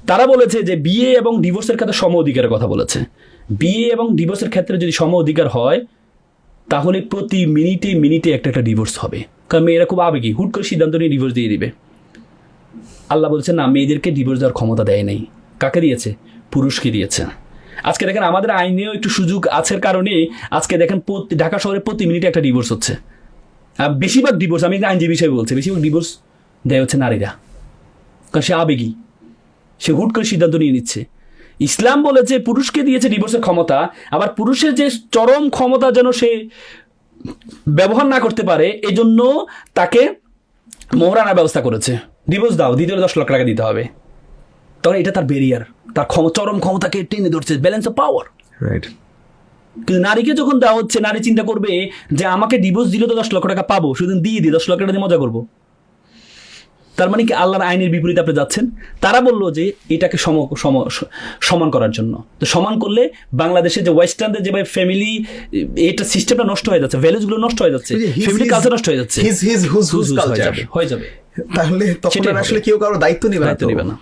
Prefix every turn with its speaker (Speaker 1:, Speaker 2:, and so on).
Speaker 1: তারা বলেছে যে বিয়ে এবং ডিভোর্সের ক্ষেত্রে সম অধিকারের কথা বলেছে। বিয়ে এবং ডিভোর্সের ক্ষেত্রে যদি সম অধিকার হয় তাহলে প্রতি মিনিটে মিনিটে একটা ডিভোর্স হবে, কারণ মেয়েরা খুব আবেগী, হুট করে সিদ্ধান্ত নিয়ে ডিভোর্স দিয়ে দিবে। আল্লাহ বলছেন না, মেয়েদেরকে ডিভোর্স দেওয়ার ক্ষমতা দেয় নাই। কাকে দিয়েছে? পুরুষকে দিয়েছে। আজকে দেখেন আমাদের আইনেও একটু সুযোগ আছে কারণে আজকে দেখেন ঢাকা শহরে প্রতি মিনিটে একটা ডিভোর্স হচ্ছে। বেশিরভাগ ডিভোর্স, আমি আইনজীবী বিষয়ে বলছি, বেশিরভাগ ডিভোর্স দেয় হচ্ছে নারীরা, কারণ সে আবেগী, সে হুট করে সিদ্ধান্ত নিয়ে নিচ্ছে। ইসলাম বলেছে পুরুষকে দিয়েছে ডিভোর্সের ক্ষমতা, আবার পুরুষের যে চরম ক্ষমতা যেন সে ব্যবহার না করতে পারে এই জন্য তাকে মোহরানার ব্যবস্থা করেছে। ডিভোর্স দাও, দ্বিতীয় 10 লাখ টাকা দিতে হবে। তখন এটা তার ব্যারিয়ার, তার চরম ক্ষমতাকে টেনে ধরছে, ব্যালেন্স অফ পাওয়ার।
Speaker 2: রাইট।
Speaker 1: কিন্তু নারীকে যখন দেওয়া হচ্ছে, নারী চিন্তা করবে যে আমাকে ডিভোর্স দিলে তো 10 লক্ষ টাকা পাবো, শুধু দিয়ে দিই, 10 লক্ষ টাকা দিয়ে মজা করবো। তার মানে কি আল্লাহর আইনের বিপরীতে আপনি যাচ্ছেন। তারা বললো যে এটাকে সমান করার জন্য। তো সমান করলে বাংলাদেশে যে ওয়েস্টার্নদের যেভাবে ফ্যামিলি এটা সিস্টেমটা নষ্ট হয়ে যাচ্ছে, ভ্যালুসগুলো নষ্ট হয়ে যাচ্ছে, ফ্যামিলি কালচার নষ্ট হয়ে যাচ্ছে,
Speaker 2: হয়ে যাবে।
Speaker 1: হয়ে যাবে।
Speaker 2: তাহলে তখন আসলে কেউ কারো দায়িত্ব নেবে না।